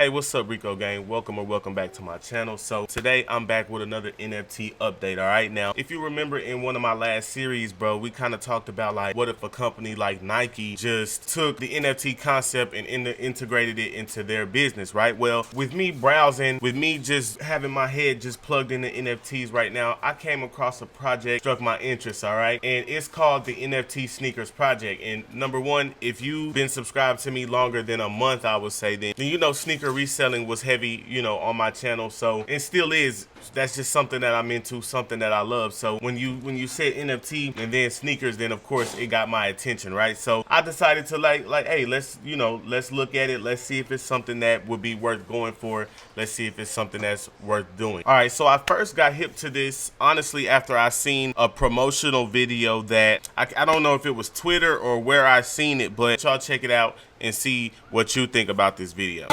Hey, what's up, Rico gang? Welcome back to my channel. So today I'm back with another NFT update. All right, now if you remember in one of my last series, bro, we kind of talked about like what if a company like Nike just took the NFT concept and integrated it into their business, right? Well, with me browsing, with me just having my head just plugged into NFTs right now, I came across a project struck my interest. All right, and it's called the NFT Sneakers project. And number one, if you've been subscribed to me longer than a month, I would say, then you know sneaker reselling was heavy, you know, on my channel. So it still is. That's just something that I'm into, something that I love. So when you said NFT and then sneakers, then of course it got my attention, right? So I decided to like hey, let's look at it. Let's see if it's something that would be worth going for. Let's see if it's something that's worth doing. All right, so I first got hip to this honestly after I seen a promotional video that I don't know if it was Twitter or where I seen it, but y'all check it out and see what you think about this video.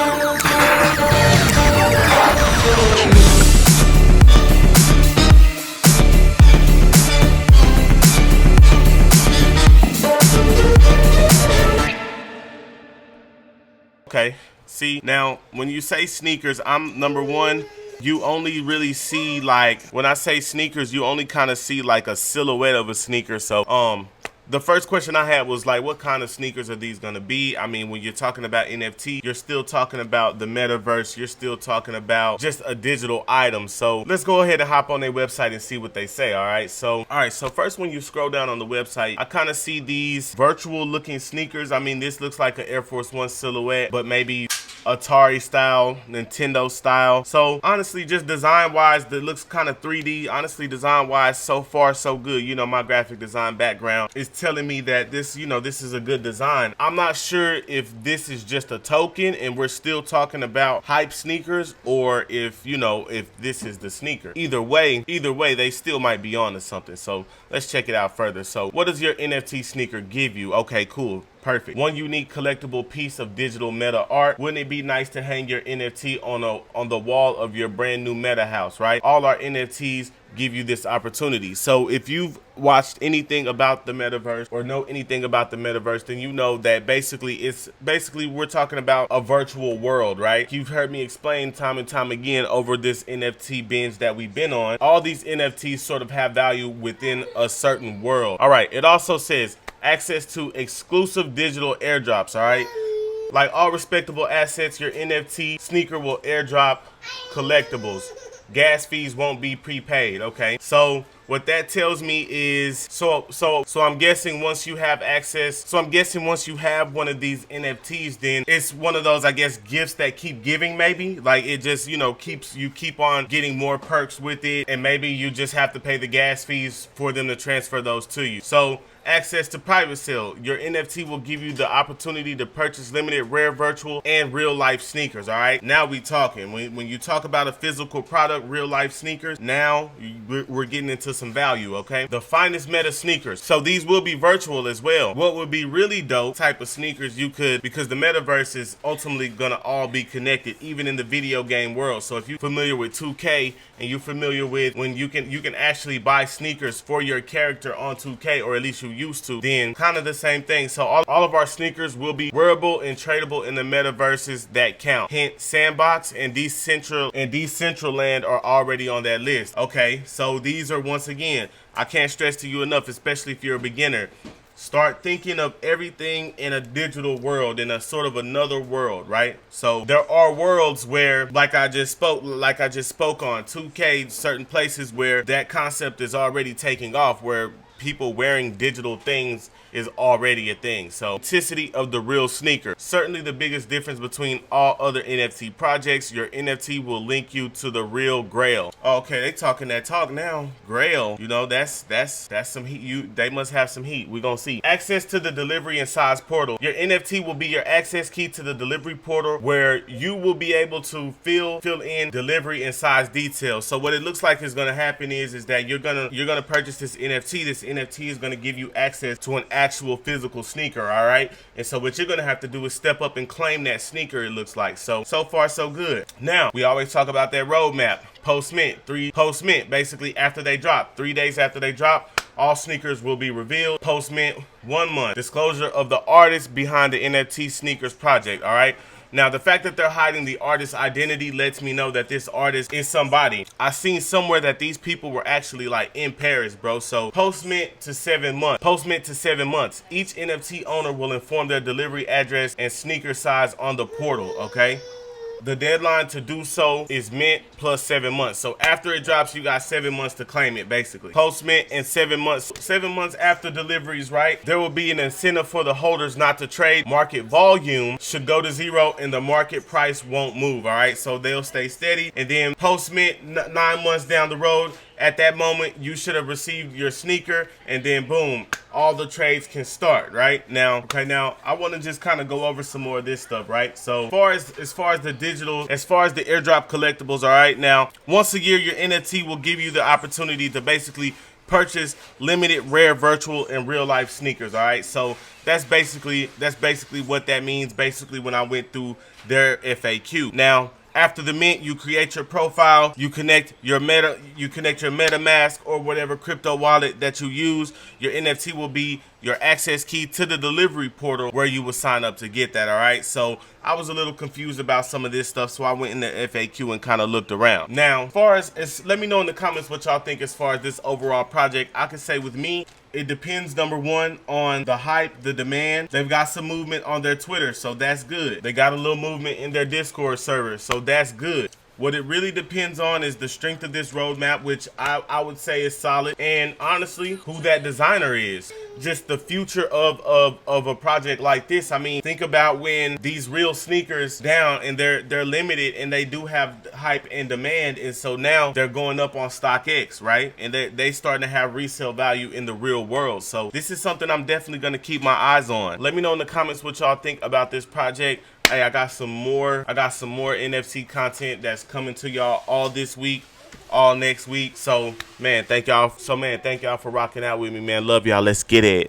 Okay, see, now when you say sneakers, I'm number one, you only really see like, when I say sneakers, you only kind of see like a silhouette of a sneaker. So the first question I had was like, what kind of sneakers are these gonna be? I mean, when you're talking about NFT, you're still talking about the metaverse, you're still talking about just a digital item. So let's go ahead and hop on their website and see what they say. All right, so first when you scroll down on the website, I kind of see these virtual looking sneakers. I mean, this looks like an Air Force One silhouette, but maybe Atari style, Nintendo style. So honestly, just design wise, it looks kind of 3D. Honestly, design wise, so far so good. You know, my graphic design background is telling me that this is a good design. I'm not sure if this is just a token and we're still talking about hype sneakers, or if this is the sneaker. Either way, they still might be on to something. So let's check it out further. So what does your NFT sneaker give you? Okay, cool. Perfect. One unique collectible piece of digital meta art. Wouldn't it be nice to hang your NFT on the wall of your brand new meta house, right? All our NFTs give you this opportunity. So if you've watched anything about the metaverse or know anything about the metaverse, then you know that basically we're talking about a virtual world, right? You've heard me explain time and time again over this NFT binge that we've been on. All these NFTs sort of have value within a certain world. All right, it also says access to exclusive digital airdrops. All right, like all respectable assets, your NFT sneaker will airdrop collectibles. Gas fees won't be prepaid. Okay, so what that tells me is, so I'm guessing once you have access, so I'm guessing once you have one of these NFTs, then it's one of those, I guess, gifts that keep giving. Maybe like it just keep on getting more perks with it, and maybe you just have to pay the gas fees for them to transfer those to you. So access to private sale. Your NFT will give you the opportunity to purchase limited, rare, virtual, and real life sneakers. All right, now we talking. When you talk about a physical product, real life sneakers, now we're getting into some value. Okay, the finest meta sneakers. So these will be virtual as well. What would be really dope type of sneakers you could, because the metaverse is ultimately gonna all be connected, even in the video game world. So if you're familiar with 2K and you're familiar with when you can actually buy sneakers for your character on 2K, or at least you used to, then kind of the same thing. So all of our sneakers will be wearable and tradable in the metaverses that count. Hint, Sandbox and Decentraland are already on that list. Okay, so these are, once again, I can't stress to you enough, especially if you're a beginner, start thinking of everything in a digital world, in a sort of another world, right? So there are worlds where, like I just spoke on 2K, certain places where that concept is already taking off, where people wearing digital things is already a thing. So authenticity of the real sneaker. Certainly the biggest difference between all other NFT projects. Your NFT will link you to the real grail. Okay, they talking that talk now. Grail, you know, that's some heat. They must have some heat. We're gonna see. Access to the delivery and size portal. Your NFT will be your access key to the delivery portal, where you will be able to fill in delivery and size details. So what it looks like is gonna happen is that you're gonna purchase this NFT. This NFT is gonna give you access to an actual physical sneaker. All right, and so what you're gonna have to do is step up and claim that sneaker. It looks like so far so good. Now we always talk about that roadmap. Post-mint, basically after they drop, 3 days after they drop, all sneakers will be revealed. Post-mint, 1 month. Disclosure of the artist behind the NFT Sneakers project. All right, Now, the fact that they're hiding the artist's identity lets me know that this artist is somebody. I seen somewhere that these people were actually like in Paris, bro. So post mint to 7 months. Post mint to 7 months. Each NFT owner will inform their delivery address and sneaker size on the portal, okay? The deadline to do so is mint plus 7 months. So after it drops, you got 7 months to claim it, basically. Post mint and 7 months. 7 months after deliveries, right? There will be an incentive for the holders not to trade. Market volume should go to 0 and the market price won't move, all right? So they'll stay steady. And then post mint 9 months down the road, at that moment, you should have received your sneaker, and then boom, all the trades can start, right? Now, I want to just kind of go over some more of this stuff, right? So as far as the digital, as far as the airdrop collectibles, all right? Now, once a year, your NFT will give you the opportunity to basically purchase limited rare virtual and real life sneakers, all right? So that's basically what that means, basically, when I went through their FAQ. Now, after the mint, you create your profile, you connect your MetaMask or whatever crypto wallet that you use. Your NFT will be your access key to the delivery portal where you will sign up to get that, all right? So I was a little confused about some of this stuff, so I went in the FAQ and kind of looked around. Now, as far as let me know in the comments what y'all think as far as this overall project. I can say with me, it depends, number one, on the hype, the demand. They've got some movement on their Twitter, so that's good. They got a little movement in their Discord server, so that's good. What it really depends on is the strength of this roadmap, which I would say is solid, and honestly, who that designer is. Just the future of a project like this. I mean, think about when these real sneakers down and they're limited and they do have hype and demand, and so now they're going up on StockX, right? And they starting to have resale value in the real world. So this is something I'm definitely gonna keep my eyes on. Let me know in the comments what y'all think about this project. Hey, I got some more NFC content that's coming to y'all all this week, all next week. So man, thank y'all for rocking out with me, man. Love y'all. Let's get it.